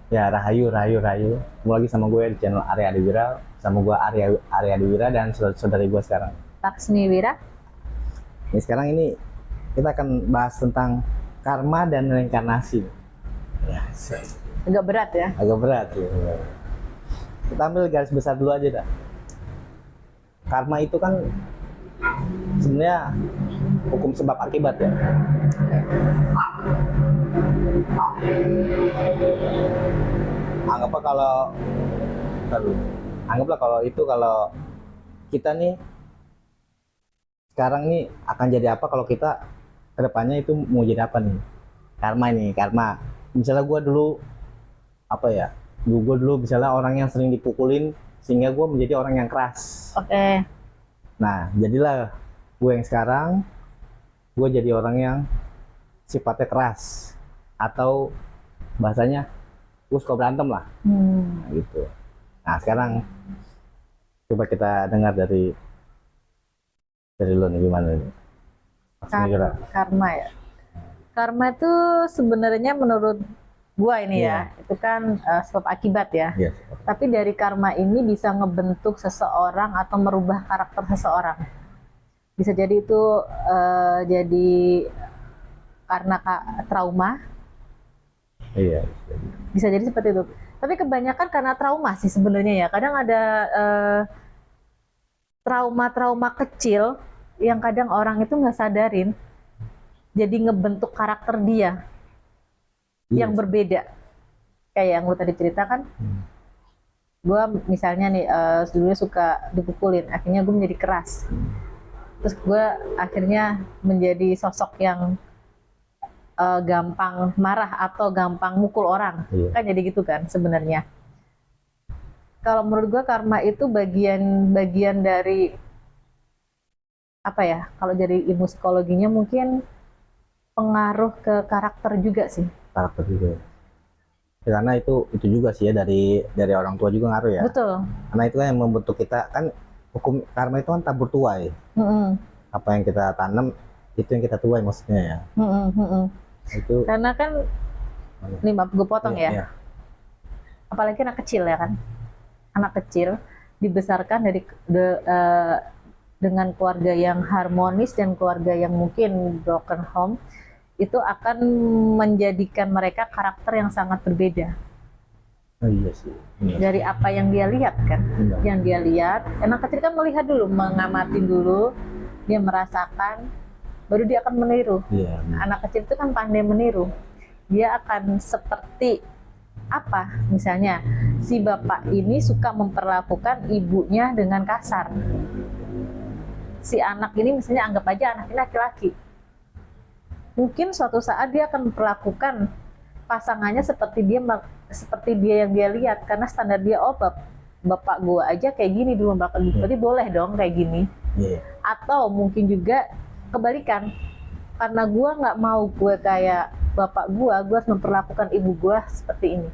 Ya, Rahayu, Rahayu, Rahayu. Ketemu lagi sama gue di channel Arya Adiwira, sama gue Arya Adiwira dan saudari gue sekarang. Laksmi Wira. Ini sekarang ini kita akan bahas tentang karma dan reinkarnasi. Ya, Agak berat ya. agak berat ya. Kita ambil garis besar dulu aja dah. Karma itu kan sebenarnya hukum sebab akibat ya. Anggaplah kalau anggaplah kalau kita nih sekarang nih akan jadi apa kalau kita kedepannya itu mau jadi apa nih, karma misalnya gue dulu apa ya, gue dulu misalnya orang yang sering dipukulin sehingga gue menjadi orang yang keras. Oke. Nah jadilah gue yang sekarang gue jadi orang yang sifatnya keras, atau bahasanya gue suka berantem lah. Nah, gitu. Nah sekarang coba kita dengar dari lo nih, gimana nih Karma ya. Karma itu sebenarnya menurut gua ini Iya. ya, itu kan sebab akibat ya. Yes. Tapi dari karma ini bisa ngebentuk seseorang atau merubah karakter seseorang. Bisa jadi itu jadi karena trauma, Iya. bisa jadi seperti itu. Tapi kebanyakan karena trauma sih sebenarnya ya. Kadang ada trauma-trauma kecil yang kadang orang itu nggak sadarin, jadi ngebentuk karakter dia yang Yes. berbeda. Kayak yang lu tadi ceritakan, gue misalnya nih dulunya suka dipukulin, akhirnya gue menjadi keras. Terus gue akhirnya menjadi sosok yang gampang marah atau gampang mukul orang. Iya. Kan jadi gitu kan sebenarnya. Kalau menurut gue karma itu bagian dari apa ya? Kalau dari ilmu psikologinya mungkin pengaruh ke karakter juga sih. Karakter juga ya. Karena itu juga sih ya, dari orang tua juga ngaruh ya. Betul. Karena itu kan yang membentuk kita, kan hukum karma itu kan tabur tuai. Mm-mm. Apa yang kita tanam itu yang kita tuai maksudnya ya. Mm-mm, mm-mm. Itu Karena kan, nih maaf gue potong ya. iya. Apalagi anak kecil ya kan. Anak kecil dibesarkan dengan keluarga yang harmonis dan keluarga yang mungkin broken home, itu akan menjadikan mereka karakter yang sangat berbeda Oh iya sih. Iya. dari apa yang dia lihat kan. Iya. Yang dia lihat, anak kecil kan melihat dulu, mengamati dulu, dia merasakan, baru dia akan meniru. Iya. Anak kecil itu kan pandai meniru. Dia akan seperti apa? Misalnya, si bapak ini suka memperlakukan ibunya dengan kasar. Si anak ini misalnya anggap aja anak ini laki-laki. Mungkin suatu saat dia akan memperlakukan pasangannya seperti dia yang dia lihat, karena standar dia, oh bapak gua aja kayak gini dulu, bapak gua berarti boleh dong kayak gini. Iya. Atau mungkin juga kebalikan, karena gua nggak mau gue kayak bapak gua harus memperlakukan ibu gua seperti ini.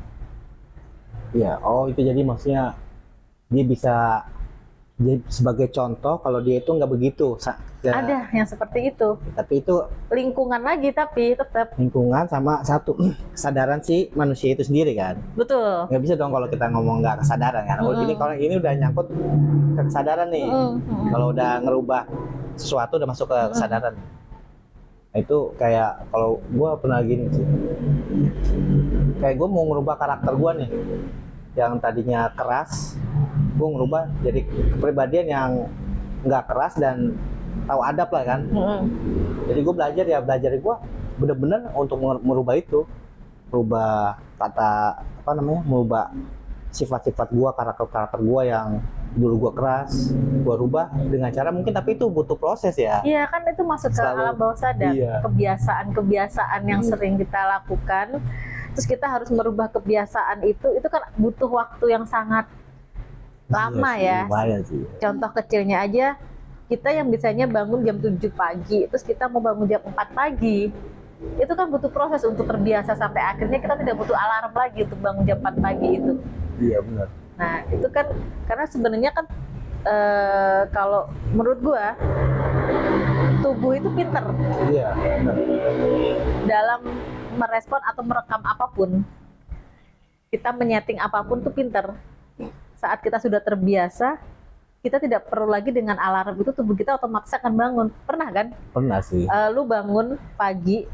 Iya. Oh itu jadi maksudnya dia bisa jadi sebagai contoh kalau dia itu nggak begitu. Ada yang seperti itu, Tapi itu lingkungan lagi, tapi tetap lingkungan sama satu kesadaran si manusia itu sendiri kan. betul. Nggak bisa dong kalau kita ngomong nggak kesadaran kan. Kalau ini udah nyangkut ke kesadaran nih. Kalau udah ngerubah sesuatu udah masuk ke kesadaran. Nah, itu kayak kalau gue pernah gini sih. Kayak gue mau ngerubah karakter gue nih, yang tadinya keras, gue ngerubah jadi kepribadian yang nggak keras dan tahu adab lah kan. Jadi gue belajar gue bener-bener untuk merubah itu, merubah merubah sifat-sifat gue, karakter gue yang dulu gue keras, gue rubah dengan cara mungkin, tapi itu butuh proses ya. Iya kan, itu masuk ke alam bawah sadar. Iya. Kebiasaan-kebiasaan yang sering kita lakukan, terus kita harus merubah kebiasaan itu kan butuh waktu yang sangat lama Iya sih, ya. lumayan sih. Contoh kecilnya aja, kita yang biasanya bangun jam 7 pagi, terus kita mau bangun jam 4 pagi. Itu kan butuh proses untuk terbiasa sampai akhirnya kita tidak butuh alarm lagi untuk bangun jam 4 pagi itu. Iya benar. Nah, itu kan karena sebenarnya kan kalau menurut gua tubuh itu pinter Iya benar. dalam merespon atau merekam apapun. kita menyeting apapun tuh pinter. Saat kita sudah terbiasa, kita tidak perlu lagi dengan alarm itu, tubuh kita otomatis akan bangun. Pernah kan? Pernah sih. Lu bangun pagi,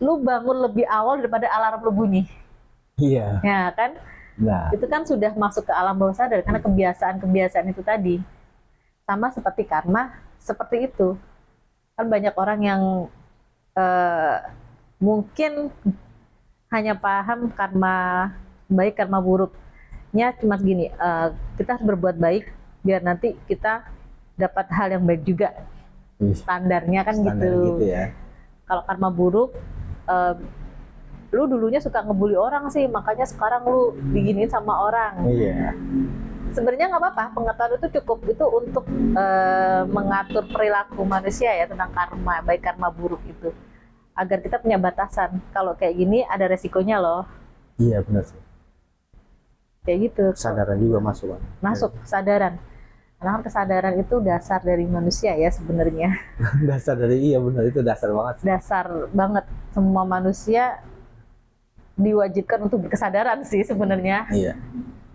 lu bangun lebih awal daripada alarm lu bunyi. Iya. Ya kan? Nah, Itu kan sudah masuk ke alam bawah sadar karena kebiasaan-kebiasaan itu tadi. Sama seperti karma, seperti itu. Kan banyak orang yang mungkin hanya paham karma baik, karma buruknya cuma segini, kita harus berbuat baik biar nanti kita dapat hal yang baik juga. Standarnya kan standar gitu. ya. Kalau karma buruk, lu dulunya suka ngebully orang sih, makanya sekarang lu diginiin sama orang. Iya. Sebenarnya nggak apa-apa, pengetahuan itu cukup itu untuk mengatur perilaku manusia ya tentang karma baik, karma buruk itu, agar kita punya batasan. Kalau kayak gini ada resikonya loh. Iya benar sih. Kayak gitu. Kesadaran juga masuk kan. Masuk kesadaran. Karena kan kesadaran itu dasar dari manusia ya sebenarnya. Dasar dari, iya benar, itu dasar banget sih. Dasar banget, semua manusia diwajibkan untuk berkesadaran sih sebenarnya. Iya.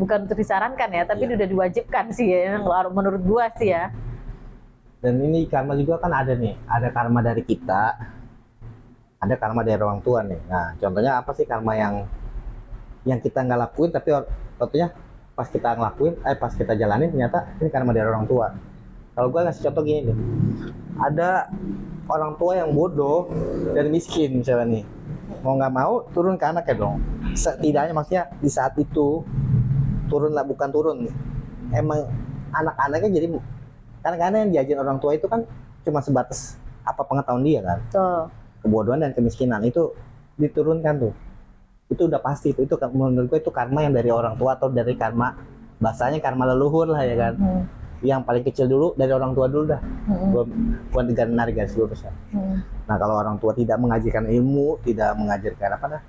Bukan untuk disarankan ya, tapi Iya. udah diwajibkan sih ya, menurut gua sih ya. Dan ini karma juga kan ada nih, ada karma dari kita, ada karma dari orang tua nih. Nah, contohnya apa sih karma yang kita nggak lakuin tapi contohnya pas kita ngelakuin, pas kita jalanin ternyata ini karma dari orang tua. Kalau gue ngasih contoh gini nih, ada orang tua yang bodoh dan miskin misalnya nih, mau nggak mau turun ke anaknya dong. Setidaknya maksudnya di saat itu turun lah, bukan turun, emang anak-anaknya jadi, karena yang diajarin orang tua itu kan cuma sebatas apa pengetahuan dia kan. Tuh. Kebodohan dan kemiskinan itu diturunkan tuh, itu udah pasti itu menurut gue itu karma yang dari orang tua atau dari karma, bahasanya karma leluhur lah ya kan. Yang paling kecil dulu dari orang tua dulu dah. Bukan narik garis lurus ya. Nah kalau orang tua tidak mengajarkan ilmu, tidak mengajarkan apa dah,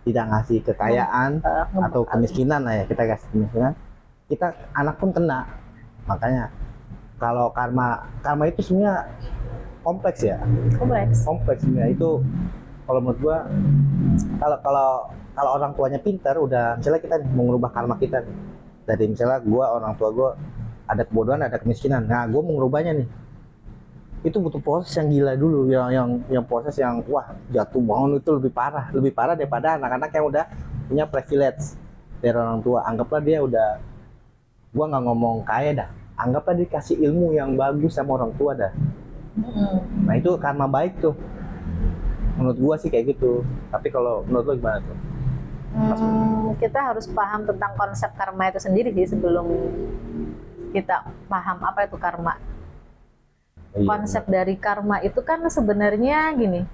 tidak ngasih kekayaan atau kemiskinan lah ya, kita kasih kemiskinan, kita anak pun kena. Makanya kalau karma itu sebenarnya kompleks ya. Kompleks sebenarnya itu. Kalau menurut gua, kalau orang tuanya pintar, udah misalnya kita mau mengubah karma kita nih. Dari misalnya gua, orang tua gua ada kebodohan, ada kemiskinan. Nah, gua mau merubahnya nih. Itu butuh proses yang gila dulu, yang proses yang wah, jatuh bangun itu lebih parah daripada anak-anak yang udah punya privilege dari orang tua. Anggaplah dia udah, gua nggak ngomong kaya dah, anggaplah dikasih ilmu yang bagus sama orang tua dah. Nah, itu karma baik tuh. Menurut gua sih kayak gitu. Tapi kalau menurut lo gimana tuh? Kita harus paham tentang konsep karma itu sendiri sih sebelum kita paham apa itu karma. Iya, Konsep dari karma itu kan sebenarnya gini,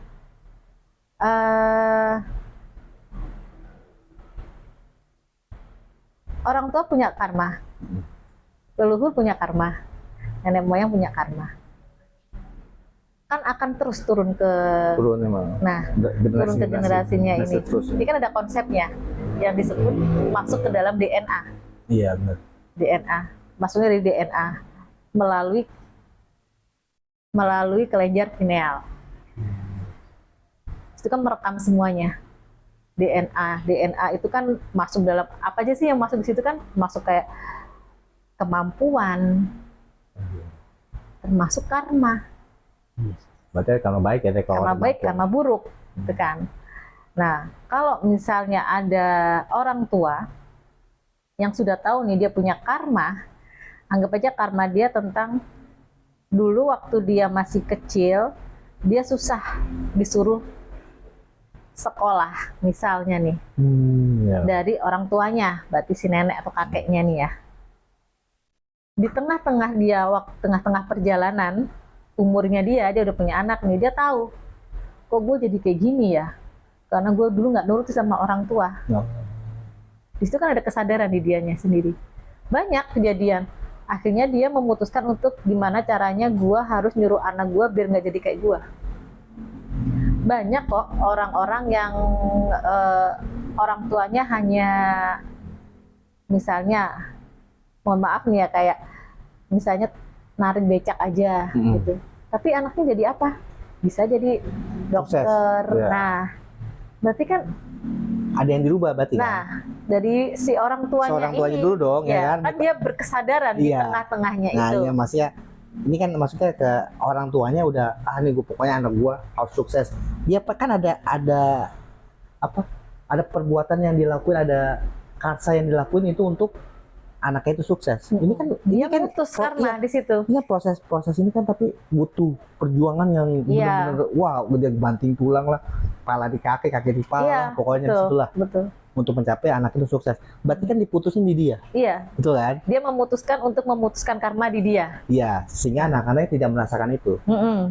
orang tua punya karma, leluhur punya karma, nenek moyang punya karma, kan akan terus turun ke emang. Nah, turun ke generasinya ini. Ini kan ada konsepnya yang disebut masuk ke dalam DNA. Iya benar. DNA, masuknya dari DNA melalui kelenjar pineal. Itu kan merekam semuanya. DNA itu kan masuk dalam apa aja sih yang masuk di situ, kan masuk kayak kemampuan, termasuk karma. Berarti karma baik ya, Karma baik, karma buruk, gitu kan. Nah, kalau misalnya ada orang tua yang sudah tahu nih dia punya karma, anggap aja karma dia tentang dulu waktu dia masih kecil, dia susah disuruh sekolah, misalnya nih, dari orang tuanya, berarti si nenek atau kakeknya nih ya. Di tengah-tengah perjalanan, umurnya dia udah punya anak nih, dia tahu, kok gue jadi kayak gini ya, karena gue dulu nggak nurut sama orang tua. Di situ kan ada kesadaran di dianya sendiri. Banyak kejadian, akhirnya dia memutuskan untuk gimana caranya gue harus nyuruh anak gue biar nggak jadi kayak gue. Banyak kok orang-orang yang orang tuanya hanya misalnya, mohon maaf nih ya, kayak misalnya narik becak aja gitu. Tapi anaknya jadi apa? Bisa jadi dokter. Yeah. Nah, berarti kan ada yang dirubah berarti kan? Nah, dari si orang tuanya Seorang tuanya ini, dulu dong, ya kan? kan dia berkesadaran di Iya. tengah-tengahnya Nah, itu. ya maksudnya ini kan maksudnya ke orang tuanya udah nih gue pokoknya anak gue harus sukses. Dia kan ada apa? Ada perbuatan yang dilakuin, ada karsa yang dilakuin itu untuk anaknya itu sukses. Ini kan Dia kan memutus karma di situ. Iya, proses ini kan tapi butuh perjuangan yang Iya. benar-benar wah udah banting tulang lah, kepala di kaki di kepala, Iya, pokoknya betul, disitulah betul. untuk mencapai anak itu sukses. Berarti kan diputusin di dia, Iya, betul kan? dia memutuskan untuk memutuskan karma di dia. Iya, sehingga anak-anaknya tidak merasakan itu.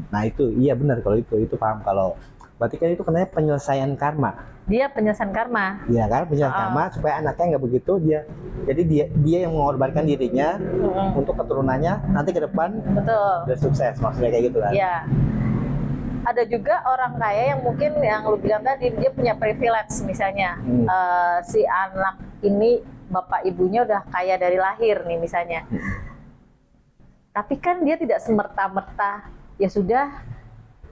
Nah itu iya benar kalau itu paham kalau berarti kan itu namanya penyelesaian karma. Dia penyelesaian karma. Iya kan, penyelesaian karma supaya anaknya nggak begitu jadi dia yang mengorbankan dirinya untuk keturunannya nanti ke depan Betul. udah sukses, maksudnya kayak gitu kan. Iya. Ada juga orang kaya yang mungkin yang lu bilang tadi dia punya privilege misalnya. Si anak ini bapak ibunya udah kaya dari lahir nih misalnya. Tapi kan dia tidak semerta-merta ya sudah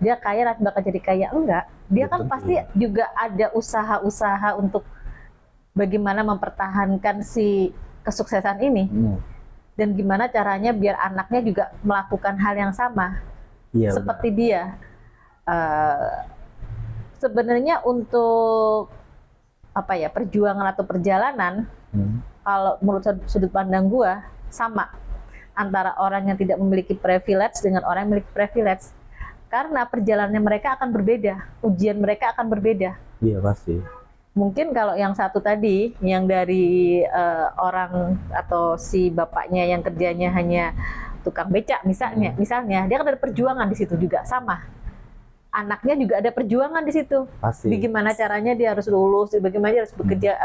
dia kaya nanti bakal jadi kaya, enggak. Dia kan Betul. pasti juga ada usaha-usaha untuk bagaimana mempertahankan si kesuksesan ini. Dan gimana caranya biar anaknya juga melakukan hal yang sama Iya. seperti dia. Sebenarnya untuk apa ya, perjuangan atau perjalanan, kalau menurut sudut pandang gua sama antara orang yang tidak memiliki privilege dengan orang yang memiliki privilege. Karena perjalanannya mereka akan berbeda, ujian mereka akan berbeda. Iya pasti. Mungkin kalau yang satu tadi, yang dari orang atau si bapaknya yang kerjanya hanya tukang becak misalnya, dia kan ada perjuangan di situ juga sama. Anaknya juga ada perjuangan di situ. Pasti. Bagaimana caranya dia harus lulus, bagaimana dia harus bekerja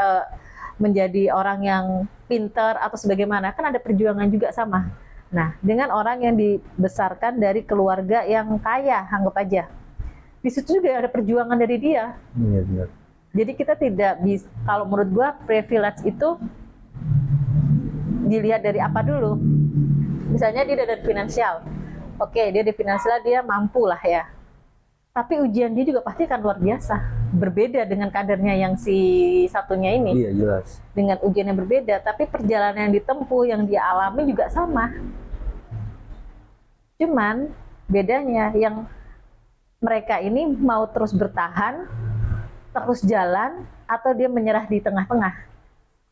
menjadi orang yang pintar atau sebagaimana, kan ada perjuangan juga sama. Nah, dengan orang yang dibesarkan dari keluarga yang kaya, anggap aja, di situ juga ada perjuangan dari dia. Iya benar. Jadi kita tidak bisa, kalau menurut gua privilege itu dilihat dari apa dulu. Misalnya dia dari finansial, oke, dia di finansial dia mampu lah ya. Tapi ujian dia juga pasti akan luar biasa, berbeda dengan kadernya yang si satunya ini. Iya jelas. Dengan ujian yang berbeda, tapi perjalanan yang ditempuh, yang dia alami juga sama. Cuman bedanya yang mereka ini mau terus bertahan, terus jalan, atau dia menyerah di tengah-tengah.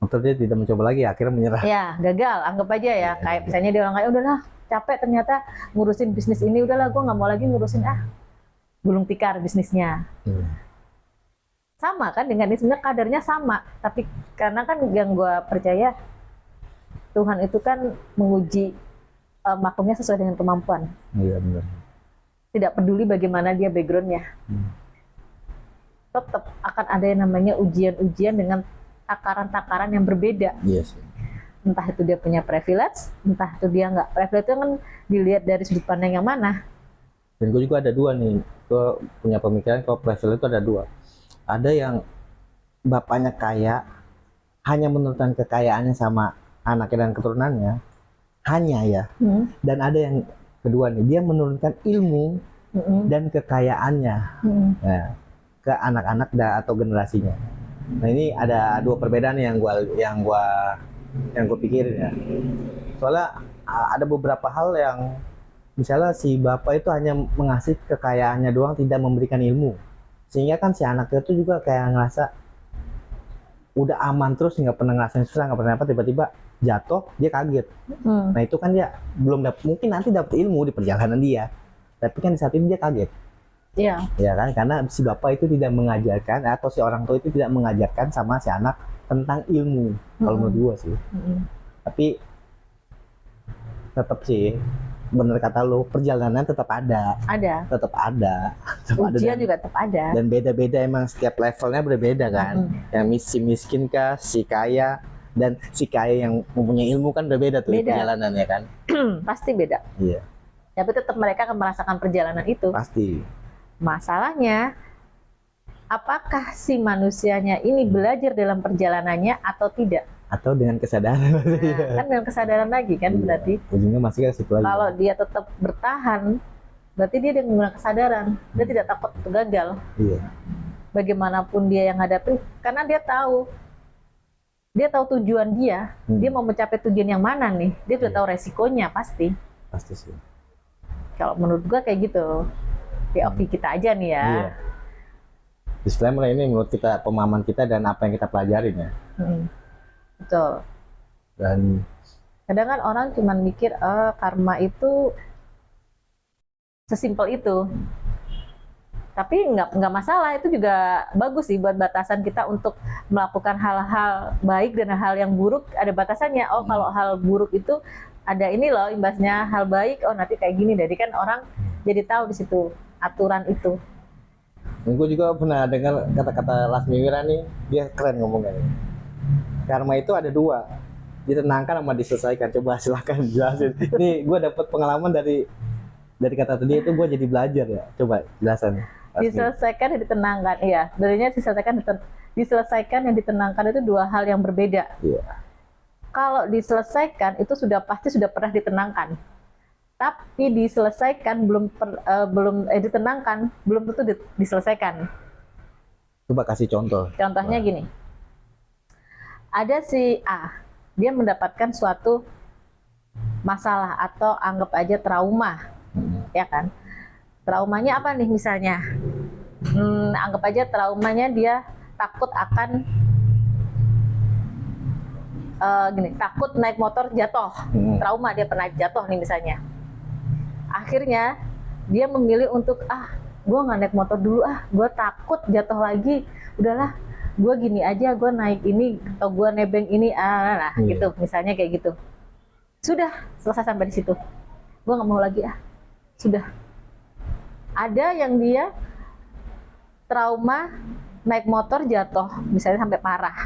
Atau dia tidak mencoba lagi, akhirnya menyerah. Ya, gagal, anggap aja ya. Kayak misalnya dia orang kayak, udahlah capek ternyata ngurusin bisnis ini, udahlah gue nggak mau lagi ngurusin, gulung tikar bisnisnya. Sama kan dengan ini, sebenarnya kadarnya sama, tapi karena kan yang gue percaya Tuhan itu kan menguji makhluknya sesuai dengan kemampuan. Iya benar. Tidak peduli bagaimana dia backgroundnya, tetap akan ada yang namanya ujian-ujian dengan takaran-takaran yang berbeda. Iya sih. Entah itu dia punya privilege, entah itu dia nggak. Privilege itu kan dilihat dari sudut pandang yang mana. Dan gue juga ada dua nih, gue punya pemikiran kalau privilege itu ada dua. Ada yang bapaknya kaya, hanya menurunkan kekayaannya sama anaknya dan keturunannya, hanya ya. Dan ada yang kedua nih, dia menurunkan ilmu dan kekayaannya ke anak-anak atau generasinya. Nah ini ada dua perbedaan yang gue pikirin ya. Soalnya ada beberapa hal yang misalnya si bapak itu hanya mengasih kekayaannya doang, tidak memberikan ilmu, sehingga kan si anaknya itu juga kayak ngerasa udah aman terus, nggak pernah ngerasain susah, nggak pernah apa, tiba-tiba jatuh dia kaget. Nah itu kan dia belum mungkin nanti dapat ilmu di perjalanan dia, tapi kan di saat ini dia kaget. Iya. Ya kan, karena si bapak itu tidak mengajarkan atau si orang tua itu tidak mengajarkan sama si anak tentang ilmu. Kalau menurut gua sih. Tapi tetap sih bener kata lu, perjalanan tetap ada. Tetap ada. Ujian juga tetap ada. Dan beda-beda, emang setiap levelnya berbeda kan. Yang si miskin kah, si kaya, dan si kaya yang mempunyai ilmu kan berbeda tuh perjalanannya kan. Pasti beda. Iya. Tapi tetap mereka akan merasakan perjalanan itu. Pasti. Masalahnya, apakah si manusianya ini belajar dalam perjalanannya atau tidak? Atau dengan kesadaran. Kan dengan kesadaran lagi kan berarti. Ujungnya masih ke situ lagi. Kalau dia tetap bertahan, berarti dia dengan menggunakan kesadaran. Dia tidak takut gagal. Iya. bagaimanapun dia yang hadapin, karena dia tahu tujuan dia mau mencapai tujuan yang mana nih, dia sudah tahu resikonya pasti sih. Kalau menurut gua kayak gitu, POV kita aja nih ya. Iya. Disclaimer, ini menurut kita, pemahaman kita dan apa yang kita pelajarin ya. Betul. Dan Kadang kan orang cuma mikir karma itu sesimpel itu. Tapi nggak masalah, itu juga bagus sih buat batasan kita untuk melakukan hal-hal baik dan hal yang buruk ada batasannya. Oh, kalau hal buruk itu ada ini loh imbasnya, hal baik oh nanti kayak gini. Jadi kan orang jadi tahu di situ aturan itu. gue juga pernah dengar kata-kata Lasmi Wira nih, dia keren ngomongnya. Karma itu ada dua, ditenangkan sama diselesaikan. Coba silahkan jelasin. Ini gue dapat pengalaman dari kata tadi itu, gue jadi belajar ya. Coba jelasin. Diselesaikan dan ditenangkan, iya. Darinya diselesaikan dan ditenangkan itu dua hal yang berbeda. Iya. Kalau diselesaikan itu pasti sudah pernah ditenangkan. Tapi diselesaikan ditenangkan belum tentu diselesaikan. Coba kasih contoh. Contohnya gini. Ada si A, dia mendapatkan suatu masalah atau anggap aja trauma. Ya kan? Traumanya apa nih misalnya? Anggap aja traumanya dia takut akan takut naik motor jatuh. Trauma, dia pernah jatuh nih misalnya. Akhirnya dia memilih untuk gue nggak naik motor dulu, gue takut jatuh lagi. Udahlah, gue gini aja, gue naik ini atau gue nebeng ini, gitu. Misalnya kayak gitu. Sudah selesai sampai di situ. Gue nggak mau lagi, sudah. Ada yang dia trauma naik motor jatuh, misalnya sampai parah.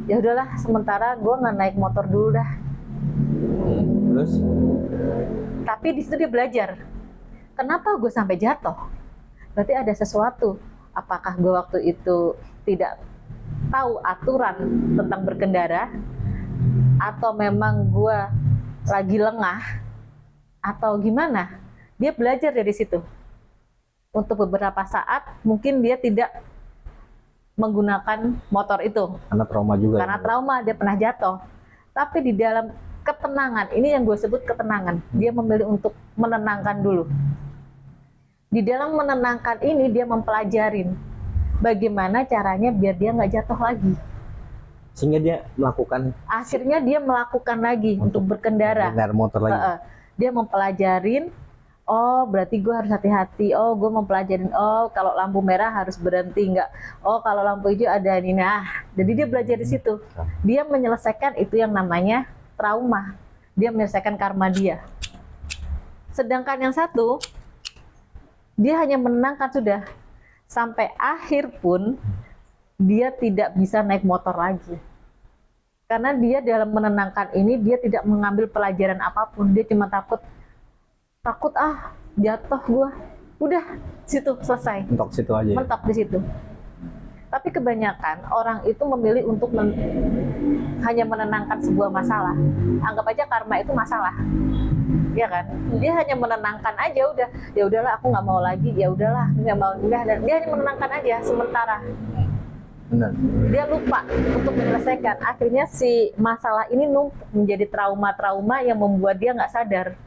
Ya udahlah, sementara gue nggak naik motor dulu dah. Terus? Tapi di situ dia belajar. Kenapa gue sampai jatuh? Berarti ada sesuatu. Apakah gue waktu itu tidak tahu aturan tentang berkendara, atau memang gue lagi lengah, atau gimana? Dia belajar dari situ. Untuk beberapa saat mungkin dia tidak menggunakan motor itu. Karena trauma juga. Karena trauma, dia pernah jatuh. Tapi di dalam ketenangan, ini yang gue sebut ketenangan. Dia memilih untuk menenangkan dulu. Di dalam menenangkan ini dia mempelajarin bagaimana caranya biar dia nggak jatuh lagi. Sehingga dia melakukan. Akhirnya dia melakukan lagi untuk berkendara. Motor lagi. Dia mempelajarin. Oh, berarti gue harus hati-hati. Oh, gue mempelajarin. Oh, kalau lampu merah harus berhenti nggak? Oh, kalau lampu hijau ada ini. Jadi dia belajar di situ. Dia menyelesaikan itu yang namanya trauma. Dia menyelesaikan karma dia. Sedangkan yang satu, dia hanya menenangkan sudah. Sampai akhir pun dia tidak bisa naik motor lagi. Karena dia dalam menenangkan ini dia tidak mengambil pelajaran apapun. Dia cuma takut jatuh gua. Udah, situ selesai. Mentok situ aja. Mentok di situ. Tapi kebanyakan orang itu memilih untuk hanya menenangkan sebuah masalah. Anggap aja karma itu masalah, ya kan? Dia hanya menenangkan aja, udah. Ya udahlah, aku nggak mau lagi. Ya udahlah, nggak mau. Dia hanya menenangkan aja sementara. Benar. Dia lupa untuk menyelesaikan. Akhirnya si masalah ini numpuk menjadi trauma-trauma yang membuat dia nggak sadar.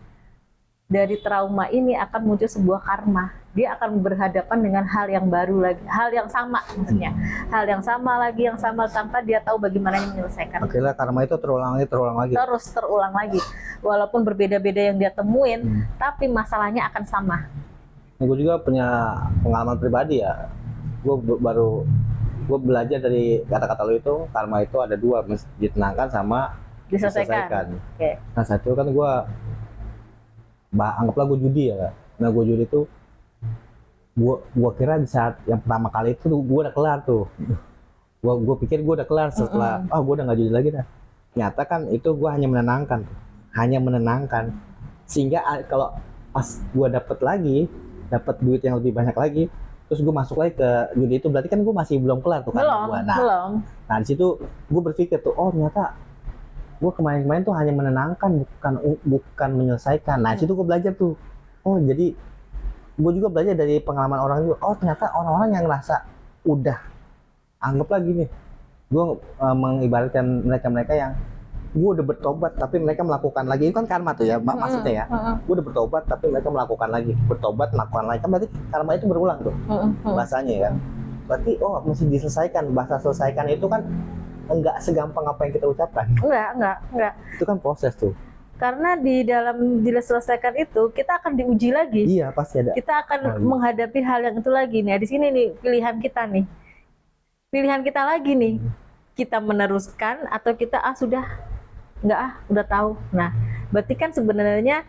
Dari trauma ini akan muncul sebuah karma. Dia akan berhadapan dengan hal yang baru lagi, hal yang sama maksudnya, hal yang sama lagi, yang sama tanpa dia tahu bagaimana menyelesaikan. Oke lah, karma itu terulang lagi. Terus terulang lagi, walaupun berbeda-beda yang dia temuin, tapi masalahnya akan sama. Gue juga punya pengalaman pribadi ya. Gue belajar dari kata-kata lo itu, karma itu ada dua, ditenangkan sama diselesaikan. Okay. Nah satu kan gue anggaplah gue judi ya. Nah gue judi itu gue kira di saat yang pertama kali itu gue udah kelar tuh. Gue pikir gue udah kelar setelah gue udah nggak judi lagi dah. Ternyata kan itu gue hanya menenangkan sehingga kalau pas gue dapat duit yang lebih banyak lagi, terus gue masuk lagi ke judi itu, berarti kan gue masih belum kelar tuh kan. Belum. Nah di situ gue berpikir tuh, oh ternyata gue kemarin tuh hanya menenangkan, bukan menyelesaikan. Nah situ gue belajar tuh, oh jadi gue juga belajar dari pengalaman orang juga. Oh ternyata orang-orang yang ngerasa udah, anggaplah gini, gue mengibaratkan mereka-mereka yang gue udah bertobat tapi mereka melakukan lagi, itu kan karma tuh ya maksudnya ya. Gue udah bertobat tapi mereka melakukan lagi, bertobat melakukan lagi, kan berarti karma itu berulang tuh bahasanya ya. Berarti oh mesti diselesaikan. Bahasa selesaikan itu kan enggak segampang apa yang kita ucapkan. Enggak. Itu kan proses tuh. Karena di dalam diselesaikan itu kita akan diuji lagi. Iya pasti ada. Kita akan menghadapi hal yang itu lagi nih. Di sini nih pilihan kita nih. Pilihan kita lagi nih. Kita meneruskan atau kita sudah enggak udah tahu. Nah, berarti kan sebenarnya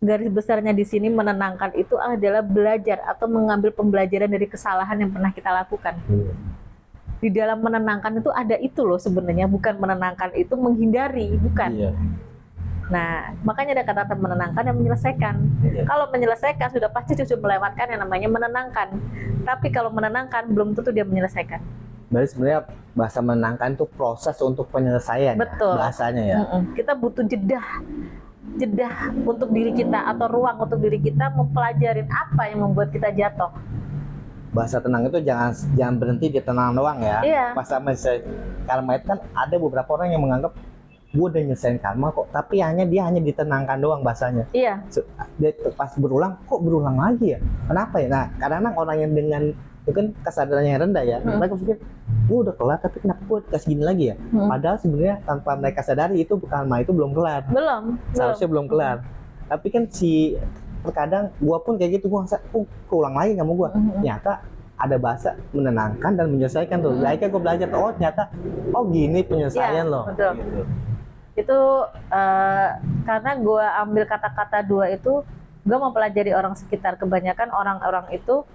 garis besarnya di sini menenangkan itu adalah belajar atau mengambil pembelajaran dari kesalahan yang pernah kita lakukan. Di dalam menenangkan itu ada itu loh sebenarnya, bukan menenangkan itu menghindari, bukan. Iya. Nah, makanya ada kata menenangkan dan menyelesaikan. Kalau menyelesaikan sudah pasti sudah melewatkan yang namanya menenangkan. Tapi kalau menenangkan belum tentu dia menyelesaikan. Berarti sebenarnya bahasa menenangkan itu proses untuk penyelesaian. Betul. Ya, bahasanya ya. Kita butuh jeda untuk diri kita atau ruang untuk diri kita mempelajarin apa yang membuat kita jatuh. Bahasa tenang itu jangan berhenti di tenang doang ya. Iya. Bahasa karma itu kan ada beberapa orang yang menganggap gue udah nyelesain karma kok, tapi dia hanya ditenangkan doang bahasanya. Iya. Dia pas berulang kok berulang lagi ya? Kenapa ya? Nah kadang-kadang orang yang dengan mungkin kesadarannya yang rendah ya, mereka pikir gue udah kelar tapi kenapa gue dikasih gini lagi ya? Padahal sebenarnya tanpa mereka sadari itu karma itu belum kelar. Seharusnya belum kelar. Tapi kan terkadang gue pun kayak gitu, gue ngerasa keulang lagi nggak mau gue. Ternyata ada bahasa menenangkan dan menyelesaikan tuh. Akhirnya gue belajar oh ternyata gini penyelesaian loh. Betul. Gitu. Itu karena gue ambil kata-kata dua itu, gue mempelajari orang sekitar. Kebanyakan orang-orang itu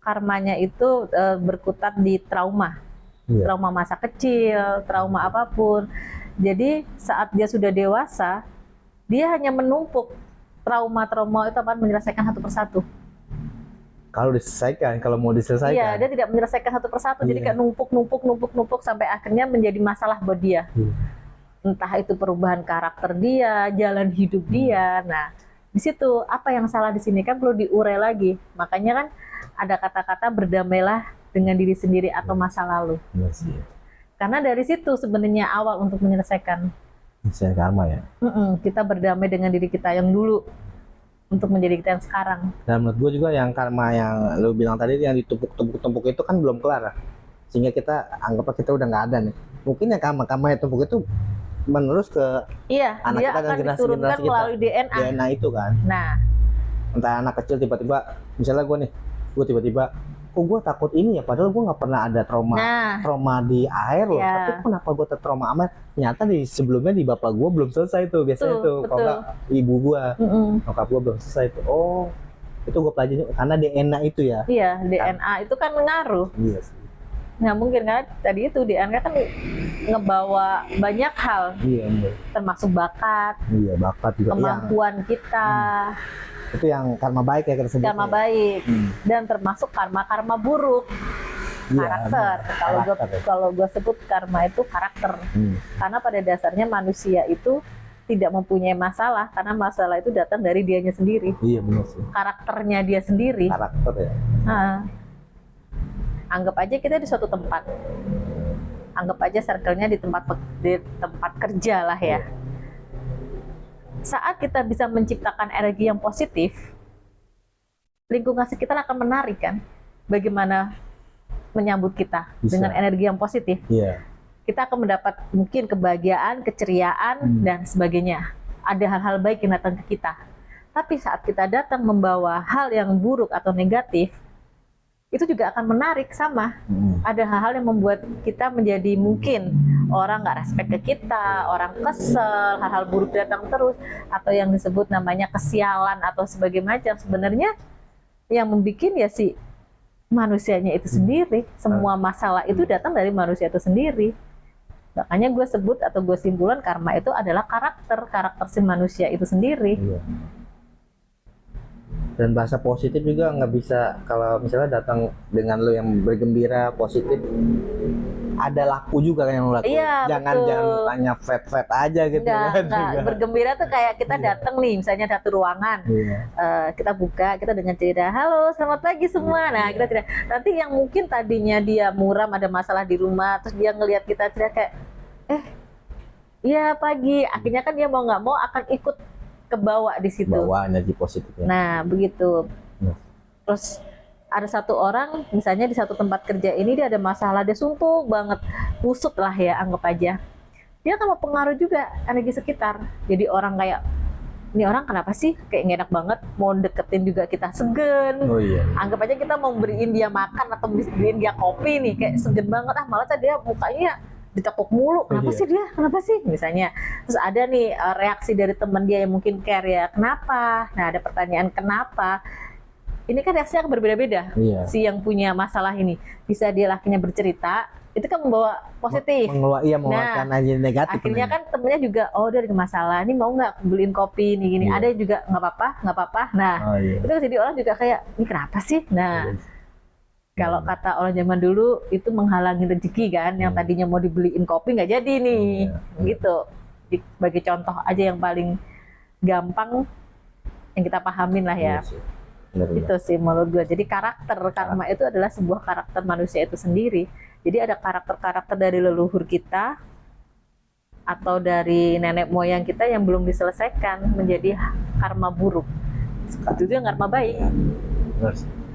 karmanya itu berkutat di trauma. Trauma masa kecil, trauma apapun. Jadi saat dia sudah dewasa, dia hanya menumpuk trauma-trauma itu akan menyelesaikan satu persatu. Kalau mau diselesaikan. Iya, dia tidak menyelesaikan satu persatu. Jadi kayak numpuk sampai akhirnya menjadi masalah buat dia. Entah itu perubahan karakter dia, jalan hidup dia. Nah, di situ apa yang salah di sini kan perlu diurai lagi. Makanya kan ada kata-kata berdamailah dengan diri sendiri atau masa lalu. Yes. Karena dari situ sebenarnya awal untuk menyelesaikan karma ya. Kita berdamai dengan diri kita yang dulu untuk menjadi kita yang sekarang. Dan menurut gue juga yang karma yang lo bilang tadi yang ditumpuk itu kan belum kelar, sehingga kita anggaplah kita udah nggak ada nih. Mungkin ya karma yang tumpuk itu menerus ke anak kita dan generasi melalui kita. DNA itu kan. Nah, entah anak kecil tiba-tiba, misalnya gue tiba-tiba kok gue takut ini ya, padahal gue nggak pernah ada trauma di air loh. Tapi kenapa gue trauma amat? Ternyata sebelumnya di bapak gue belum selesai tuh biasanya tuh. Kalau nggak ibu gue, nyokap gue belum selesai tuh. Oh, itu gue pelajari karena DNA itu ya. Iya, DNA itu kan ngaruh. Iya sih. Nah mungkin kan tadi itu DNA kan ngebawa banyak hal. Iya. Termasuk bakat. Iya, bakat juga. Kemampuan kita. Itu yang karma baik ya kita sebut. Karma baik. Dan termasuk karma buruk. Karakter. Kalau gue sebut karma itu karakter. Karena pada dasarnya manusia itu tidak mempunyai masalah karena masalah itu datang dari dianya sendiri. Iya benar sih. Karakternya dia sendiri. Karakter ya. Anggap aja kita di suatu tempat. Anggap aja circle-nya di tempat kerja lah ya. Saat kita bisa menciptakan energi yang positif, lingkungan sekitar akan menarik kan. Bagaimana menyambut kita dengan energi yang positif. Iya. Kita akan mendapat mungkin kebahagiaan, keceriaan dan sebagainya. Ada hal-hal baik yang datang ke kita. Tapi saat kita datang membawa hal yang buruk atau negatif, itu juga akan menarik sama. Ada hal-hal yang membuat kita menjadi mungkin orang nggak respect ke kita, orang kesel, hal-hal buruk datang terus, atau yang disebut namanya kesialan atau sebagainya. Sebenarnya yang membuat ya si manusianya itu sendiri. Semua masalah itu datang dari manusia itu sendiri. Makanya gue sebut atau gue simpulkan karma itu adalah karakter si manusia itu sendiri. Dan bahasa positif juga nggak bisa, kalau misalnya datang dengan lo yang bergembira positif, ada laku juga kan yang lo lakuin. Iya, Jangan betul. hanya fat aja gitu kan. Enggak. Bergembira tuh kayak kita datang nih, misalnya satu ruangan, Iya. kita buka, kita dengan cerita, halo selamat pagi semua. Nah kita tidak, nanti yang mungkin tadinya dia muram, ada masalah di rumah, terus dia ngelihat kita cerita kayak, iya pagi, akhirnya kan dia mau nggak mau akan ikut kebawa di situ. Bawa energi positif ya. Nah begitu. Iya. Terus ada satu orang, misalnya di satu tempat kerja ini dia ada masalah, dia suntuk banget, kusut lah ya anggap aja. Dia akan mempengaruhi juga energi sekitar. Jadi orang kayak, ini orang kenapa sih kayak nggak enak banget, mau deketin juga kita segen. Oh iya. Anggap aja kita mau beriin dia makan atau beriin dia kopi nih, kayak segen banget, malah dia mukanya ditekuk mulu, kenapa sih dia, kenapa sih misalnya. Terus ada nih reaksi dari teman dia yang mungkin care ya, kenapa. Nah ada pertanyaan kenapa, ini kan reaksinya akan berbeda-beda. Iya. Si yang punya masalah ini bisa dia lakinya bercerita, itu kan membawa positif. Mengeluarkan energi negatif. Akhirnya kan temennya juga, oh dia ada masalah, ini mau nggak beliin kopi nih gini. Iya. Ada juga nggak apa-apa. Nah itu jadi orang juga kayak, ini kenapa sih. Nah kalau kata orang zaman dulu itu menghalangi rezeki kan, yang tadinya mau dibeliin kopi nggak jadi nih. Gitu. Bagi contoh aja yang paling gampang yang kita pahamin lah ya. Itu sih menurut gue. Jadi karakter karma itu adalah sebuah karakter manusia itu sendiri. Jadi ada karakter-karakter dari leluhur kita atau dari nenek moyang kita yang belum diselesaikan menjadi karma buruk. Itu yang karma baik.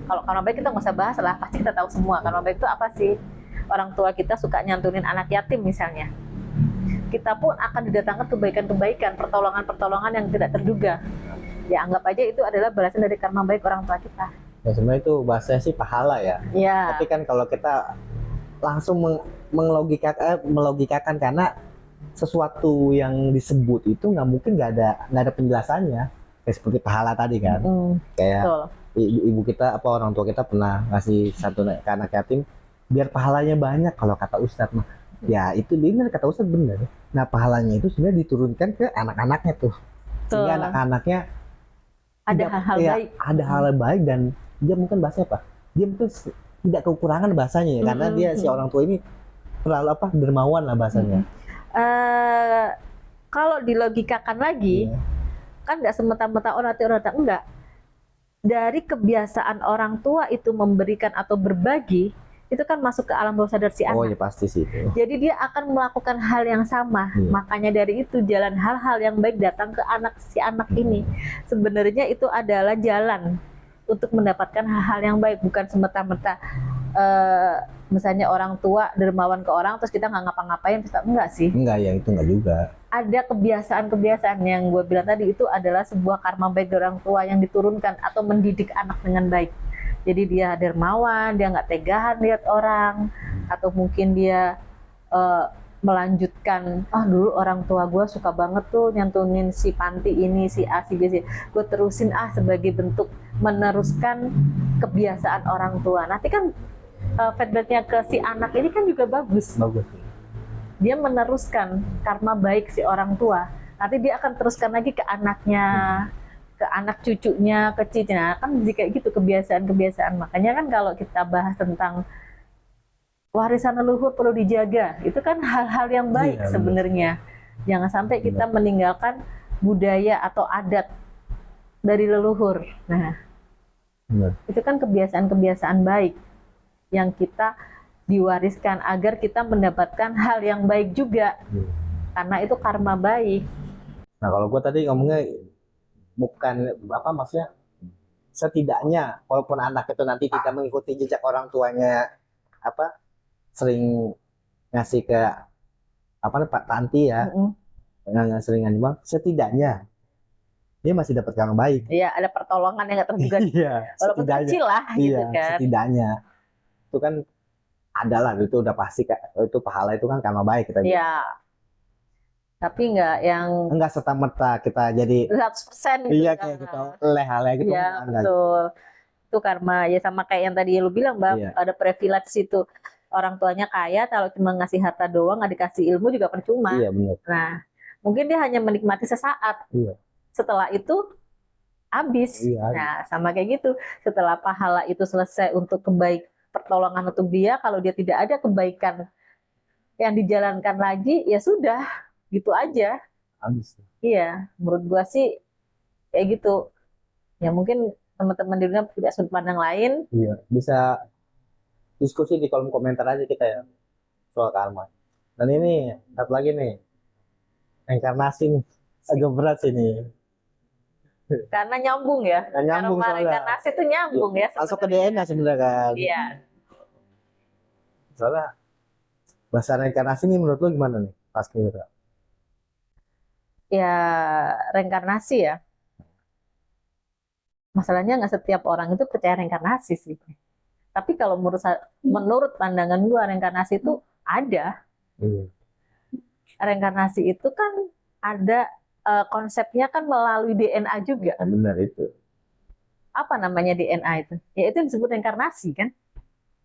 Kalau karma baik kita nggak usah bahas lah, pasti kita tahu semua. Karma baik itu apa sih? Orang tua kita suka nyantunin anak yatim misalnya. Kita pun akan didatangkan kebaikan-kebaikan, pertolongan-pertolongan yang tidak terduga. Ya anggap aja itu adalah balasan dari karma baik orang tua kita. Ya sebenarnya itu bahasanya sih pahala ya. Iya. Tapi kan kalau kita langsung melogikakan karena sesuatu yang disebut itu nggak mungkin nggak ada penjelasannya. Kayak seperti pahala tadi kan. Kayak Betul. Ibu kita apa orang tua kita pernah ngasih satu ke anak yatim biar pahalanya banyak, kalau kata Ustadz mah. Ya itu benar, kata Ustadz benar. Nah pahalanya itu sebenarnya diturunkan ke anak-anaknya tuh. Sehingga anak-anaknya ada hal-hal baik. Ada hal baik dan dia mungkin bahasa apa? Dia mungkin tidak kekurangan bahasanya ya, karena dia si orang tua ini terlalu dermawan lah bahasanya. Kalau dilogikakan lagi, kan nggak semata-mata orang enggak. Dari kebiasaan orang tua itu memberikan atau berbagi, itu kan masuk ke alam bawah sadar si anak. Oh ya pasti sih itu. Jadi dia akan melakukan hal yang sama. Makanya dari itu jalan hal-hal yang baik datang ke si anak ini. Sebenarnya itu adalah jalan untuk mendapatkan hal-hal yang baik, bukan semata-mata misalnya orang tua dermawan ke orang terus kita nggak ngapa-ngapain, enggak sih. Enggak ya, itu enggak juga. Ada kebiasaan-kebiasaan yang gue bilang tadi, itu adalah sebuah karma baik dari orang tua yang diturunkan atau mendidik anak dengan baik. Jadi dia dermawan, dia nggak tegahan lihat orang, atau mungkin dia melanjutkan, dulu orang tua gue suka banget tuh nyantunin si Panti ini, si A, si B, si gue terusin sebagai bentuk meneruskan kebiasaan orang tua. Nanti kan feedbacknya ke si anak ini kan juga bagus. Dia meneruskan karma baik si orang tua. Nanti dia akan teruskan lagi ke anaknya, ke anak cucunya, ke cicitnya. Kan kayak gitu kebiasaan-kebiasaan. Makanya kan kalau kita bahas tentang warisan leluhur perlu dijaga, itu kan hal-hal yang baik sebenarnya. Jangan sampai kita meninggalkan budaya atau adat dari leluhur. Nah, itu kan kebiasaan-kebiasaan baik yang kita diwariskan agar kita mendapatkan hal yang baik juga, karena itu karma baik. Nah kalau gue tadi ngomongnya bukan maksudnya setidaknya walaupun anak itu nanti tidak mengikuti jejak orang tuanya, sering ngasih ke Pak Tanti ya, nggak sering ngasih, setidaknya dia masih dapat karma baik. Iya, ada pertolongan yang nggak terduga. Walaupun kecil lah, gitu kan. Setidaknya itu kan adalah, itu udah pasti itu pahala, itu kan karma baik kita. Iya. Tapi enggak serta-merta kita jadi 100% gitu. Iya, kayak gitu. Leh-leh gitu. Iya, betul. Itu karma. Ya sama kayak yang tadi lu bilang, Bang, ada privilege situ. Orang tuanya kaya, kalau cuma ngasih harta doang, nggak dikasih ilmu juga percuma. Iya, benar. Nah, mungkin dia hanya menikmati sesaat. Iya. Setelah itu habis. Iya. Nah, sama kayak gitu. Setelah pahala itu selesai untuk pertolongan untuk dia, kalau dia tidak ada kebaikan yang dijalankan lagi, ya sudah, gitu aja. Habis. Iya, menurut gua sih kayak gitu. Ya mungkin teman-teman di dunia tidak sudut pandang lain. Iya, bisa diskusi di kolom komentar aja kita ya soal karma. Dan ini satu lagi nih, reinkarnasi nih. Agak berat sih nih. Karena nyambung ya. Nah, nyambung Karma soalnya. reinkarnasi itu nyambung ya. Masuk ke sebenarnya. DNA sebenarnya kan. Iya. Soalnya bahasa reinkarnasi ini menurut lu gimana nih? Pas gitu. Ya reinkarnasi ya. Masalahnya nggak setiap orang itu percaya reinkarnasi sih. Tapi kalau menurut pandangan gua reinkarnasi itu ada. Iya. Reinkarnasi itu kan ada konsepnya kan melalui DNA juga. Benar itu. Apa namanya DNA itu? Ya itu disebut reinkarnasi kan?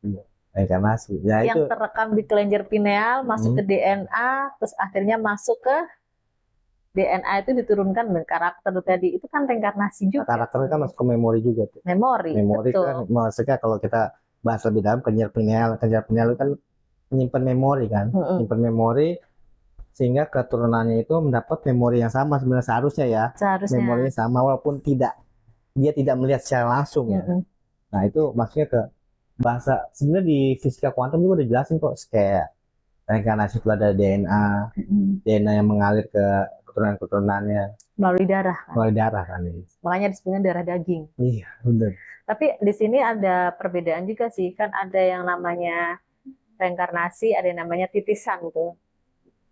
Iya. Reinkarnasi. Ya Yang itu. terekam di kelenjar pineal masuk ke DNA, terus akhirnya masuk ke DNA itu diturunkan dengan karakter tadi. Itu kan reinkarnasi juga. Karakternya kan masuk ke memori juga tuh. Memori, betul. Kan maksudnya kalau kita bahas lebih dalam kelenjar pineal itu kan menyimpan memori kan, menyimpan memori sehingga keturunannya itu mendapat memori yang sama sebenarnya seharusnya ya. Seharusnya. Memorinya sama walaupun dia tidak melihat secara langsung ya. Nah itu maksudnya ke bahasa sebenarnya di fisika kuantum juga udah jelasin kok kayak reinkarnasi itu ada DNA, DNA yang mengalir ke keturunan-keturunannya melalui darah kan. Melalui darah kan ini. Makanya disebutnya darah daging. Iya, benar. Tapi di sini ada perbedaan juga sih, kan ada yang namanya reinkarnasi, ada yang namanya titisan gitu.